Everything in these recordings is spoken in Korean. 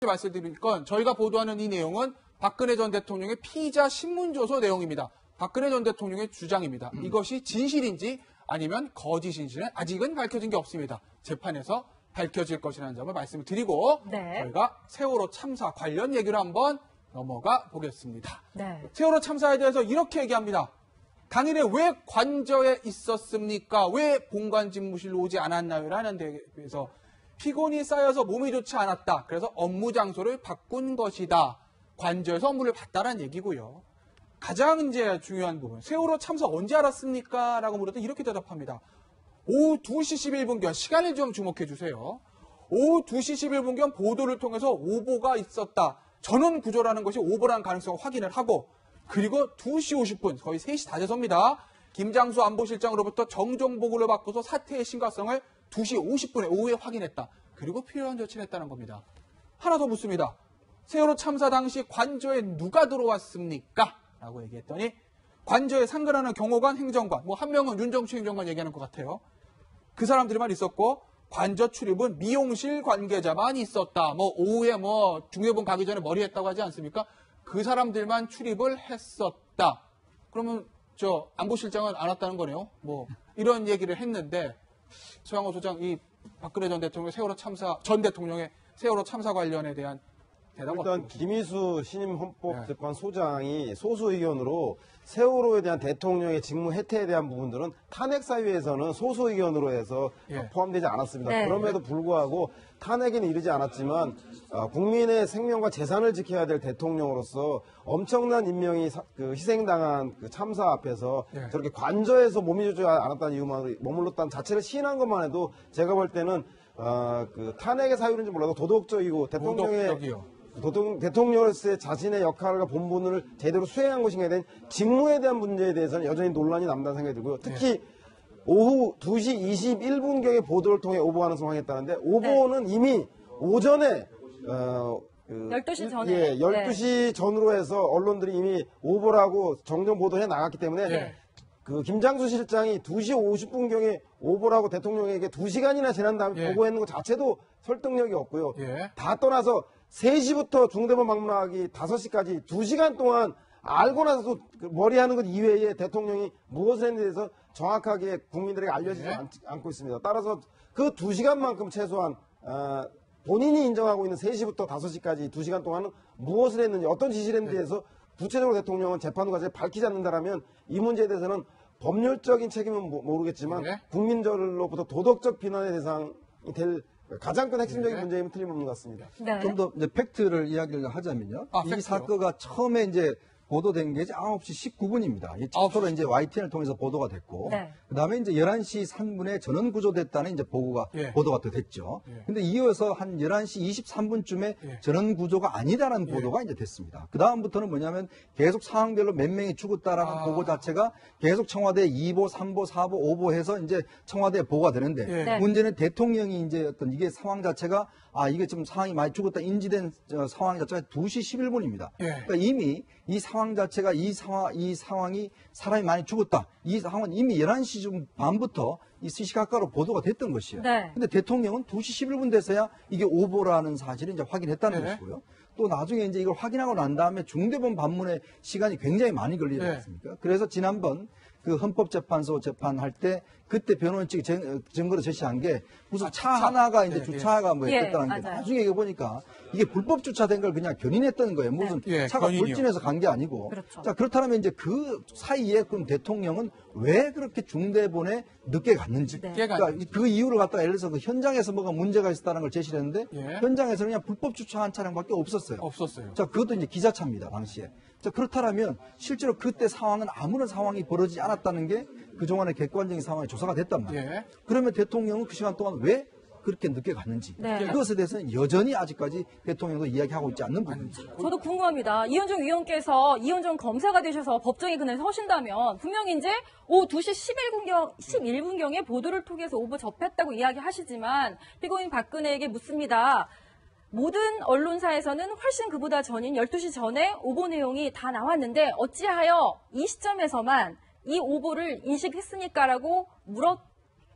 말씀드릴 건 저희가 보도하는 이 내용은 박근혜 전 대통령의 피의자 신문조서 내용입니다. 박근혜 전 대통령의 주장입니다. 이것이 진실인지 아니면 거짓인지는 아직은 밝혀진 게 없습니다. 재판에서 밝혀질 것이라는 점을 말씀을 드리고 네. 저희가 세월호 참사 관련 얘기를 한번 넘어가 보겠습니다. 네. 세월호 참사에 대해서 이렇게 얘기합니다. 당일에 왜 관저에 있었습니까? 왜 본관 집무실로 오지 않았나요? 라는 데에서 피곤이 쌓여서 몸이 좋지 않았다. 그래서 업무 장소를 바꾼 것이다. 관저에서 업무를 봤다라는 얘기고요. 가장 이제 중요한 부분, 세월호 참사 언제 알았습니까? 라고 물었더니 이렇게 대답합니다. 오후 2시 11분경, 시간을 좀 주목해 주세요. 오후 2시 11분경 보도를 통해서 오보가 있었다. 전원 구조라는 것이 오보라는 가능성을 확인을 하고, 그리고 2시 50분, 거의 3시 다 돼서입니다. 김장수 안보실장으로부터 정정 보고를 받고서 사태의 심각성을 2시 50분에 오후에 확인했다. 그리고 필요한 조치를 했다는 겁니다. 하나 더 묻습니다. 세월호 참사 당시 관저에 누가 들어왔습니까? 라고 얘기했더니 관저에 상근하는 경호관, 행정관, 뭐 한 명은 윤정추 행정관 얘기하는 것 같아요. 그 사람들만 있었고 관저 출입은 미용실 관계자만 있었다. 뭐 오후에 뭐 중대본 가기 전에 머리 했다고 하지 않습니까? 그 사람들만 출입을 했었다. 그러면 저 안보실장은 안 왔다는 거네요. 뭐 이런 얘기를 했는데 서양호 소장 이 박근혜 전 대통령의 세월호 참사 전 대통령의 세월호 참사 관련에 대한 대답 일단 김희수 신임 헌법재판소장이 소수 의견으로 세월호에 대한 대통령의 직무 혜택에 대한 부분들은 탄핵 사유에서는 소수 의견으로 해서 포함되지 않았습니다. 네. 그럼에도 불구하고 탄핵에는 이르지 않았지만 국민의 생명과 재산을 지켜야 될 대통령으로서 엄청난 인명이 희생당한 그 참사 앞에서 저렇게 관저에서 몸이 좋지 않았다는 이유만 머물렀다는 자체를 시인한 것만 해도 제가 볼 때는 그 탄핵의 사유인지 몰라도 도덕적이고 대통령으로서의 자신의 역할과 본분을 제대로 수행한 것인가에 대한 직무에 대한 문제에 대해서는 여전히 논란이 남다는 생각이 들고요. 특히 오후 2시 21분경에 보도를 통해 오보하는 상황이었다는데 오보는 이미 오전에 12시 전에. 예, 12시 전으로 해서 언론들이 이미 오보라고 정정 보도해 나갔기 때문에 그 김장수 실장이 2시 50분경에 오보라고 대통령에게 2시간이나 지난 다음에 보고했는 것 자체도 설득력이 없고요. 다 떠나서 3시부터 중대본 방문하기 5시까지 2시간 동안 알고 나서도 머리하는 것 이외에 대통령이 무엇을 했는지에 대해서 정확하게 국민들에게 알려지지 않고 있습니다. 따라서 그 2시간만큼 최소한 본인이 인정하고 있는 3시부터 5시까지 2시간 동안은 무엇을 했는지 어떤 지시를 했는지에 대해서 구체적으로 대통령은 재판 과정에 밝히지 않는다라면 이 문제에 대해서는 법률적인 책임은 모르겠지만 국민들로부터 도덕적 비난의 대상이 될 가장 큰 핵심적인 문제임은 틀림없는 것 같습니다. 좀 더 팩트를 이야기를 하자면요. 이 사건가 처음에 이제 보도된 게 이제 9시 19분입니다. 처음으로 이제 YTN을 통해서 보도가 됐고, 그 다음에 이제 11시 3분에 전원 구조됐다는 이제 보도가 또 됐죠. 근데 이어서 한 11시 23분쯤에 전원 구조가 아니다라는 보도가 이제 됐습니다. 그 다음부터는 뭐냐면 계속 상황별로 몇 명이 죽었다라는 보고 자체가 계속 청와대 2보, 3보, 4보, 5보 해서 이제 청와대에 보고가 되는데 문제는 대통령이 이제 어떤 이게 상황 자체가 이게 좀 상황이 많이 죽었다 인지된 상황 자체가 2시 11분입니다. 그러니까 이미 이 상황 자체가 이 상황이 사람이 많이 죽었다. 이 상황은 이미 11시 좀 반부터 이 시시각각으로 보도가 됐던 것이에요. 근데 대통령은 2시 11분 돼서야 이게 오보라는 사실을 이제 확인했다는 것이고요. 또 나중에 이제 이걸 확인하고 난 다음에 중대본 반문에 시간이 굉장히 많이 걸리지 않습니까? 그래서 지난번 그 헌법재판소 재판할 때 그때 변호인 측이 증거로 제시한 게 무슨 차 하나가 이제 주차가 뭐 했다는 게 나중에 이거 보니까 이게 불법 주차된 걸 그냥 견인했다는 거예요. 무슨 차가 돌진해서 간 게 아니고. 자, 그렇다면 이제 그 사이에 그럼 대통령은 왜 그렇게 중대본에 늦게 갔는지. 그러니까 그 이유를 갖다가 예를 들어서 그 현장에서 뭐가 문제가 있었다는 걸 제시를 했는데 현장에서 그냥 불법 주차한 차량밖에 없었어요. 자, 그것도 이제 기자차입니다, 당시에. 자, 그렇다면 실제로 그때 상황은 아무런 상황이 벌어지지 않았다는 게 그동안의 객관적인 상황이 조사가 됐단 말이에요. 그러면 대통령은 그 시간 동안 왜 그렇게 늦게 갔는지 그것에 대해서는 여전히 아직까지 대통령도 이야기하고 있지 않는 부분입니다. 저도 궁금합니다. 이현정 위원께서 이현정 검사가 되셔서 법정에 그날 서신다면 분명히 이제 오후 2시 11분경에 보도를 통해서 오보 접했다고 이야기하시지만 피고인 박근혜에게 묻습니다. 모든 언론사에서는 훨씬 그보다 전인 12시 전에 오보 내용이 다 나왔는데 어찌하여 이 시점에서만 이 오보를 인식했습니까라고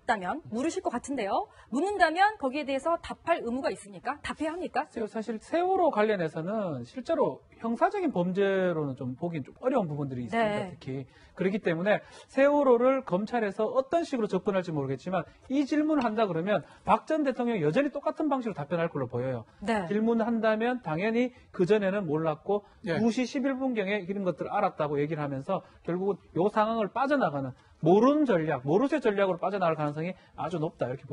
물었다면 물으실 것 같은데요. 묻는다면 거기에 대해서 답할 의무가 있습니까? 답해야 합니까? 사실 세월호 관련해서는 실제로 형사적인 범죄로는 좀 보긴 좀 어려운 부분들이 있습니다. 네. 특히 그렇기 때문에 세월호를 검찰에서 어떤 식으로 접근할지 모르겠지만 이 질문을 한다 그러면 박 전 대통령이 여전히 똑같은 방식으로 답변할 걸로 보여요. 네. 질문을 한다면 당연히 그전에는 몰랐고 네. 2시 11분경에 이런 것들을 알았다고 얘기를 하면서 결국은 이 상황을 빠져나가는 모르는 전략, 모르쇠 전략으로 빠져나갈 가능성이 아주 높다 이렇게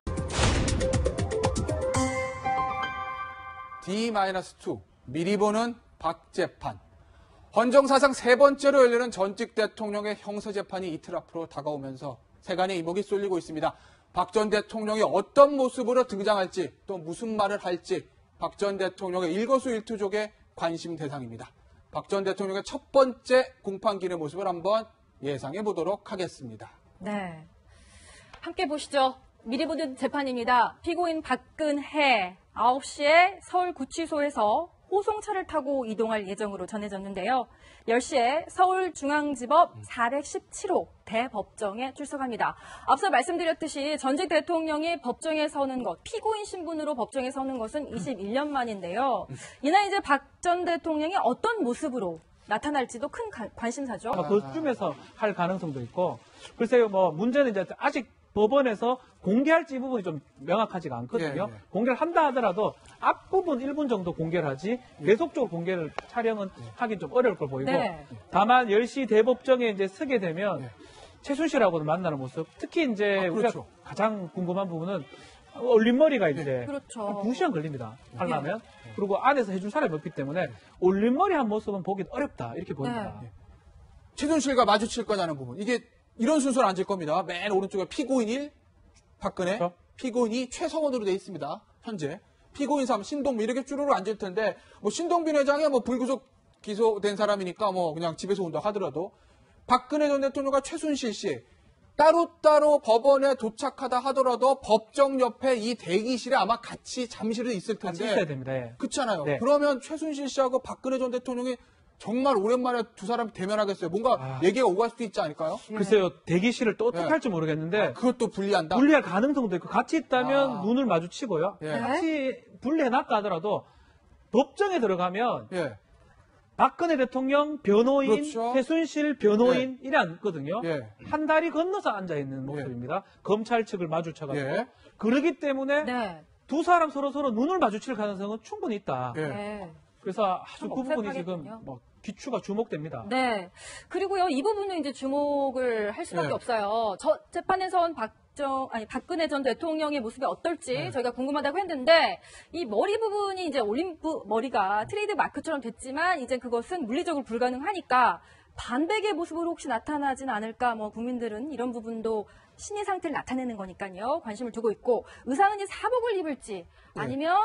D-2 미리 보는 박 재판. 헌정사상 세 번째로 열리는 전직 대통령의 형사재판이 이틀 앞으로 다가오면서 세간의 이목이 쏠리고 있습니다. 박 전 대통령이 어떤 모습으로 등장할지 또 무슨 말을 할지 박 전 대통령의 일거수일투족의 관심 대상입니다. 박 전 대통령의 첫 번째 공판기의 모습을 한번 예상해 보도록 하겠습니다. 네. 함께 보시죠. 미리 보는 재판입니다. 피고인 박근혜 9시에 서울구치소에서 호송차를 타고 이동할 예정으로 전해졌는데요. 10시에 서울중앙지법 417호 대법정에 출석합니다. 앞서 말씀드렸듯이 전직 대통령이 법정에 서는 것, 피고인 신분으로 법정에 서는 것은 21년 만인데요. 이날 이제 박 전 대통령이 어떤 모습으로 나타날지도 큰 관심사죠. 아마 그쯤에서 할 가능성도 있고 글쎄요, 뭐 문제는 이제 아직 법원에서 공개할지 이 부분이 좀 명확하지가 않거든요. 예. 공개를 한다 하더라도 앞부분 1분 정도 공개를 하지 계속적으로 공개를 촬영은 하긴 좀 어려울 걸 보이고 네. 다만 10시 대법정에 이제 서게 되면 네. 최순실하고도 만나는 모습, 특히 이제 그렇죠. 우리가 가장 궁금한 부분은 올림머리가 이제 그렇죠. 한 2시간 걸립니다. 하려면. 그리고 안에서 해줄 사람이 없기 때문에 올림머리 한 모습은 보기 어렵다 이렇게 보입니다. 네. 최순실과 마주칠 거냐는 부분. 이게 이런 순서로 앉을 겁니다. 맨 오른쪽에 피고인 1, 박근혜, 그렇죠. 피고인 2, 최성원으로 돼 있습니다. 현재. 피고인 3, 신동빈 이렇게 쭈루루 앉을 텐데 뭐 신동빈 회장이 뭐 불구속 기소된 사람이니까 뭐 그냥 집에서 온다 하더라도 박근혜 전 대통령과 최순실 씨 따로따로 법원에 도착하다 하더라도 법정 옆에 이 대기실에 아마 같이 잠실에 있을 같이 텐데 있어야 됩니다. 예. 그렇잖아요. 네. 그러면 최순실 씨하고 박근혜 전 대통령이 정말 오랜만에 두 사람이 대면하겠어요. 뭔가 얘기가 오갈 수도 있지 않을까요? 글쎄요, 대기실을 또 어떻게 네. 할지 모르겠는데 그것도 불리한다. 분리할 가능성도 있고 같이 있다면 아. 눈을 마주치고요. 예. 같이 분리해놨다 하더라도 법정에 들어가면 예. 박근혜 대통령 변호인, 그렇죠. 최순실 변호인 이래 앉거든요. 예. 한 다리 건너서 앉아있는 모습입니다. 검찰 측을 마주쳐가지고. 예. 그러기 때문에 네. 두 사람 서로 눈을 마주칠 가능성은 충분히 있다. 예. 네. 그래서 아주 좀 그 부분이 지금 억셉하겠군요. 뭐 귀추가 주목됩니다. 네. 그리고요, 이 부분은 이제 주목을 할 수밖에 네. 없어요. 저 재판에선 박근혜 전 대통령의 모습이 어떨지 저희가 궁금하다고 했는데, 이 머리 부분이 이제 머리가 트레이드 마크처럼 됐지만, 이제 그것은 물리적으로 불가능하니까, 반백의 모습으로 혹시 나타나진 않을까, 뭐, 국민들은 이런 부분도 신의 상태를 나타내는 거니까요. 관심을 두고 있고, 의상은 이제 사복을 입을지, 아니면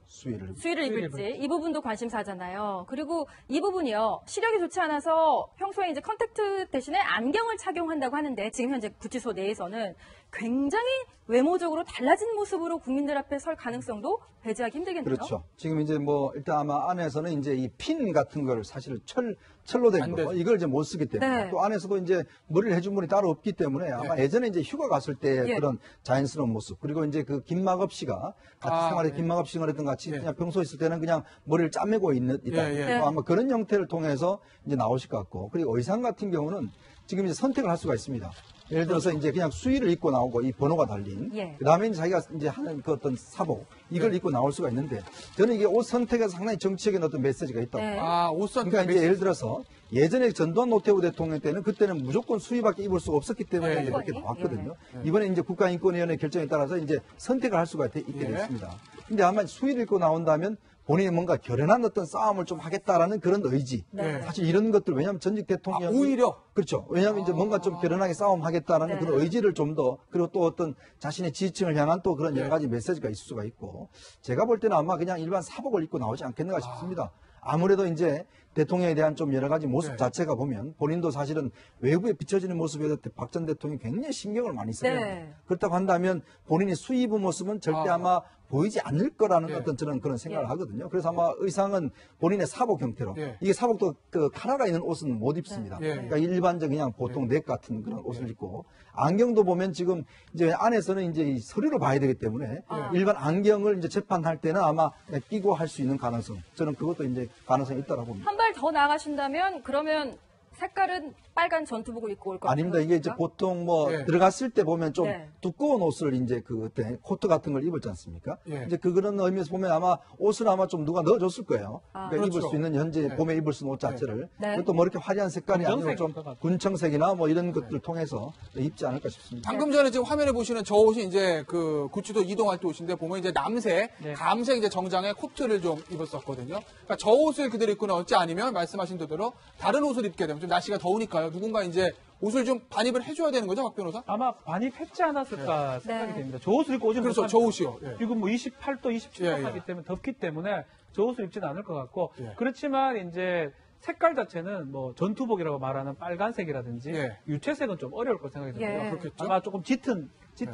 수의를 입을지 이 부분도 관심사잖아요. 그리고 이 부분이요. 시력이 좋지 않아서 평소에 이제 컨택트 대신에 안경을 착용한다고 하는데 지금 현재 구치소 내에서는 굉장히 외모적으로 달라진 모습으로 국민들 앞에 설 가능성도 배제하기 힘들겠네요. 그렇죠. 지금 이제 뭐 일단 아마 안에서는 이제 이 핀 같은 걸 사실 철로 된 안 거 되죠. 이걸 이제 못 쓰기 때문에 네. 또 안에서도 이제 머리를 해준 분이 따로 없기 때문에 아마 예전에 이제 휴가 갔을 때 예. 그런 자연스러운 모습 그리고 이제 그 김막업 씨가 같이 생활에 네. 김막업 씨가 했던 같이 예. 그냥 평소에 있을 때는 그냥 머리를 짜매고 있다. 예, 예. 네. 아마 그런 형태를 통해서 이제 나오실 것 같고 그리고 의상 같은 경우는 지금 이제 선택을 할 수가 있습니다. 예를 들어서 이제 그냥 수의를 입고 나오고 이 번호가 달린 예. 그다음에 이제 자기가 이제 하는 그 어떤 사복 이걸 입고 나올 수가 있는데 저는 이게 옷 선택에서 상당히 정치적인 어떤 메시지가 있다고 네. 아, 옷 선택. 그러니까 이제 예를 들어서 예전에 전두환 노태우 대통령 때는 그때는 무조건 수의밖에 입을 수가 없었기 때문에 예, 이제 그렇게 예. 나왔거든요. 이번에 이제 국가인권위원회 결정에 따라서 이제 선택을 할 수가 있게 됐습니다. 근데 아마 수의를 입고 나온다면 본인이 뭔가 결연한 어떤 싸움을 좀 하겠다라는 그런 의지. 네. 사실 이런 것들 왜냐하면 전직 대통령이 오히려? 그렇죠. 왜냐하면 이제 뭔가 좀 결연하게 싸움하겠다라는 네. 그런 의지를 좀 더 그리고 또 어떤 자신의 지지층을 향한 또 그런 여러 가지 메시지가 있을 수가 있고 제가 볼 때는 아마 그냥 일반 사복을 입고 나오지 않겠는가 싶습니다. 아무래도 이제 대통령에 대한 좀 여러 가지 모습 네. 자체가 보면 본인도 사실은 외부에 비춰지는 모습에 박 전 대통령이 굉장히 신경을 많이 써요. 네. 그렇다고 한다면 본인이 수의 입은 모습은 절대 아마 보이지 않을 거라는 예. 어떤 저는 그런 생각을 예. 하거든요. 그래서 아마 의상은 본인의 사복 형태로 예. 이게 사복도 그 카라가 있는 옷은 못 입습니다. 예. 그러니까 일반적 그냥 보통 넥 같은 그런 옷을 입고 안경도 보면 지금 이제 안에서는 이제 이 서류를 봐야 되기 때문에 일반 안경을 이제 재판할 때는 아마 끼고 할 수 있는 가능성 저는 그것도 이제 가능성이 있다라고 봅니다. 한 발 더 나가신다면 그러면 색깔은 빨간 전투복을 입고 올 겁니다. 아닙니다. 이게 이제 보통 뭐 예. 들어갔을 때 보면 좀 네. 두꺼운 옷을 이제 그때 코트 같은 걸 입었지 않습니까? 예. 이제 그런 의미에서 보면 아마 옷을 아마 좀 누가 넣어줬을 거예요. 그러니까 그렇죠. 입을 수 있는 현재 봄에 입을 수 있는 옷 자체를. 네. 그것도 뭐 이렇게 화려한 색깔이 아니고 군청색 좀 같은 군청색이나 뭐 이런 것들을 통해서 입지 않을까 싶습니다. 방금 전에 지금 화면에 보시는 저 옷이 이제 그 구치도 이동할 때 옷인데 보면 이제 남색, 네. 감색 이제 정장에 코트를 좀 입었었거든요. 그러니까 저 옷을 그대로 입고 나올지 아니면 말씀하신 대로 다른 옷을 입게 되면 좀 날씨가 더우니까요. 누군가 이제 옷을 좀 반입을 해줘야 되는 거죠, 박 변호사? 아마 반입했지 않았을까 생각이 네. 됩니다. 저 옷을 입고 오지 그렇죠, 못하면 저 옷이요. 예. 지금 뭐 28도, 27도 예, 하기 예. 때문에 덥기 때문에 저 옷을 입지는 않을 것 같고 예. 그렇지만 이제 색깔 자체는 뭐 전투복이라고 말하는 빨간색이라든지 예. 유채색은 좀 어려울 거 생각이 들고요. 예. 그렇겠죠. 아마 조금 짙은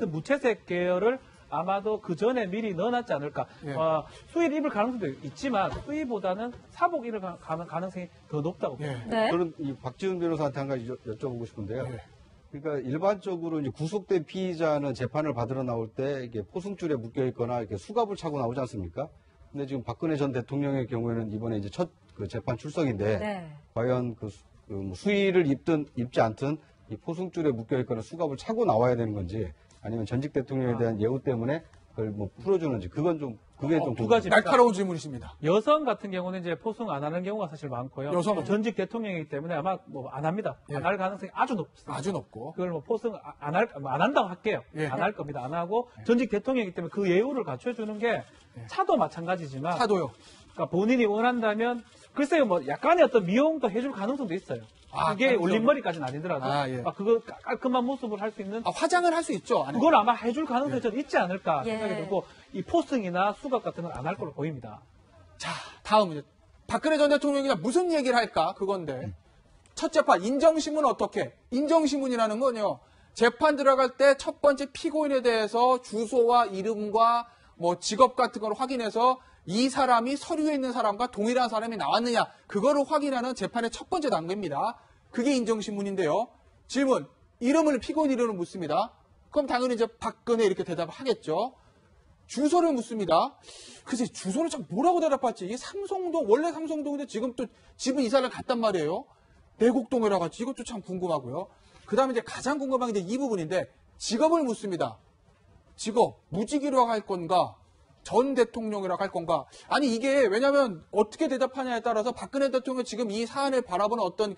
무채색 계열을 아마도 그 전에 미리 넣어놨지 않을까. 예. 수의를 입을 가능성도 있지만 수의보다는 사복 입을 가능성이 더 높다고 봅니다. 예. 네. 저는 이 박지훈 변호사한테 한 가지 여쭤보고 싶은데요. 예. 그러니까 일반적으로 이제 구속된 피의자는 재판을 받으러 나올 때 이게 포승줄에 묶여 있거나 이렇게 수갑을 차고 나오지 않습니까? 근데 지금 박근혜 전 대통령의 경우에는 이번에 이제 첫 그 재판 출석인데 네. 과연 뭐 수의를 입든 입지 않든 이 포승줄에 묶여 있거나 수갑을 차고 나와야 되는 건지 아니면 전직 대통령에 대한 예우 때문에 그걸 뭐 풀어주는지 그게 좀 두 가지. 날카로운 질문이십니다. 여성 같은 경우는 이제 포승 안 하는 경우가 사실 많고요. 여성은? 전직 대통령이기 때문에 아마 뭐 안 합니다. 예. 안 할 가능성이 아주 높습니다. 아주 높고. 그걸 뭐 포승 안 한다고 할게요. 예. 안 할 겁니다. 안 하고 전직 대통령이기 때문에 그 예우를 갖춰주는 게 차도 마찬가지지만 차도요. 그러니까 본인이 원한다면 글쎄요 뭐 약간의 어떤 미용도 해줄 가능성도 있어요. 아, 그게 가능성은? 올림머리까지는 아니더라도 아, 예. 그거 깔끔한 모습을 할 수 있는 화장을 할 수 있죠. 안에. 그걸 아마 해줄 가능성이 좀 있지 않을까 예. 생각이 들고 이 포승이나 수갑 같은 건 안 할 걸로 보입니다. 자, 다음 이제 박근혜 전 대통령이 무슨 얘기를 할까 그건데 첫 재판 인정신문 어떻게? 인정신문이라는 건요. 재판 들어갈 때 첫 번째 피고인에 대해서 주소와 이름과 뭐 직업 같은 걸 확인해서 이 사람이 서류에 있는 사람과 동일한 사람이 나왔느냐 그거를 확인하는 재판의 첫 번째 단계입니다. 그게 인정신문인데요. 질문, 이름을 피고인 이름을 묻습니다. 그럼 당연히 이제 박근혜 이렇게 대답을 하겠죠. 주소를 묻습니다. 글쎄 주소를 참 뭐라고 대답할지 이게 삼성동 원래 삼성동인데 지금 또 집은 이사를 갔단 말이에요. 내곡동이라고 할지 이것도 참 궁금하고요. 그 다음에 이제 가장 궁금한 게 이제 이 부분인데 직업을 묻습니다. 직업 무직이라고 할 건가 전 대통령이라고 할 건가 아니 이게 왜냐하면 어떻게 대답하냐에 따라서 박근혜 대통령 지금 이 사안을 바라보는 어떤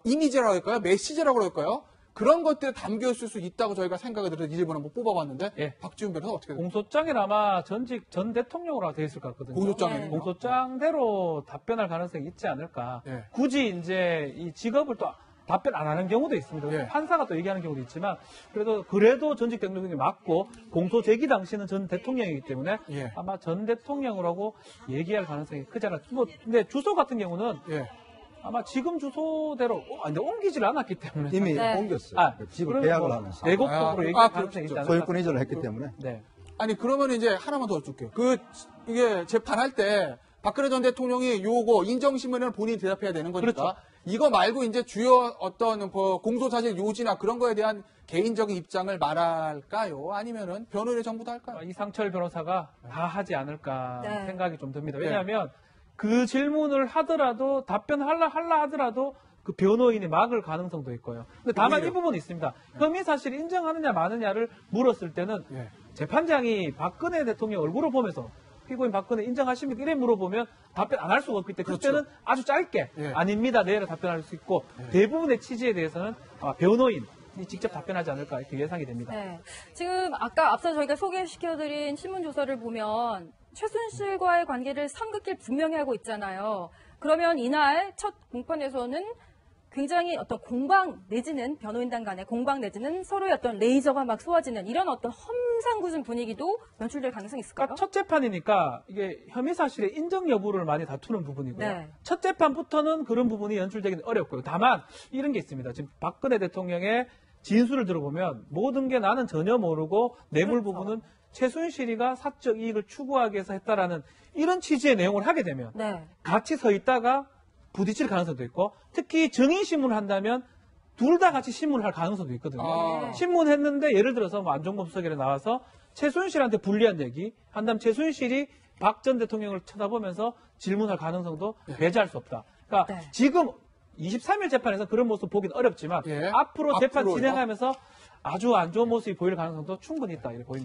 이미지라고 할까요? 메시지라고 할까요? 그런 것들이 담겨 있을 수 있다고 저희가 생각이 들어서 이 질문 한번 뽑아봤는데 예. 박지훈 변호사 어떻게 됩니까? 공소장에는 아마 전직 전 대통령으로 되어 있을 것 같거든요. 공소장에 네. 공소장대로 답변할 가능성이 있지 않을까. 예. 굳이 이제 이 직업을 또 답변 안 하는 경우도 있습니다. 예. 판사가 또 얘기하는 경우도 있지만 그래도 전직 대통령이 맞고 공소 제기 당시는 전 대통령이기 때문에 예. 아마 전 대통령이라고 얘기할 가능성이 크지 않아. 뭐 근데 주소 같은 경우는 예. 아마 지금 주소대로 근데 옮기질 않았기 때문에 이미 네. 옮겼어요. 집을 계약을 하면서 내곡동으로 얘기할 가능성이 그렇죠. 있지 않을까. 소유권 이전을 했기 때문에. 네. 아니 그러면 이제 하나만 더 여쭐게요. 이게 재판할 때 박근혜 전 대통령이 요거 인정신문에는 본인이 대답해야 되는 거니까 그렇죠. 이거 말고 이제 주요 어떤 공소사실 요지나 그런 거에 대한 개인적인 입장을 말할까요? 아니면은 변호인의 정부 다 할까요? 이상철 변호사가 다 하지 않을까 네. 생각이 좀 듭니다. 왜냐하면 그 질문을 하더라도 답변하려 하더라도 그 변호인이 막을 가능성도 있고요. 근데 다만 오히려. 이 부분이 있습니다. 혐의 사실을 인정하느냐 마느냐를 물었을 때는 예. 재판장이 박근혜 대통령 얼굴을 보면서 피고인 박근혜 인정하십니까? 이래 물어보면 답변 안 할 수가 없기 때문에 그렇죠. 그때는 아주 짧게 예. 아닙니다. 내로 답변할 수 있고 대부분의 취지에 대해서는 아마 변호인이 직접 답변하지 않을까 이렇게 예상이 됩니다. 네. 지금 아까 앞서 저희가 소개시켜드린 신문 조서를 보면 최순실과의 관계를 삼각길 분명히 하고 있잖아요. 그러면 이날 첫 공판에서는 굉장히 어떤 공방 내지는 변호인단 간의 공방 내지는 서로의 어떤 레이저가 막 쏘아지는 이런 어떤 험상궂은 분위기도 연출될 가능성이 있을까요? 그러니까 첫 재판이니까 이게 혐의 사실의 인정 여부를 많이 다투는 부분이고요. 네. 첫 재판부터는 그런 부분이 연출되기는 어렵고요. 다만 이런 게 있습니다. 지금 박근혜 대통령의 진술을 들어보면 모든 게 나는 전혀 모르고 뇌물 그렇죠. 부분은 최순실이가 사적 이익을 추구하기 위해서 했다라는 이런 취지의 내용을 하게 되면 네. 같이 서 있다가 부딪힐 가능성도 있고 특히 증인 신문을 한다면 둘 다 같이 신문을 할 가능성도 있거든요. 신문했는데 예를 들어서 뭐 안종범석이라 나와서 최순실한테 불리한 얘기 한다면 최순실이 박 전 대통령을 쳐다보면서 질문할 가능성도 배제할 수 없다. 그러니까 네. 지금 23일 재판에서 그런 모습 보기는 어렵지만 예. 앞으로 재판 앞으로요? 진행하면서 아주 안 좋은 모습이 보일 가능성도 충분히 있다 이렇게 보입니다.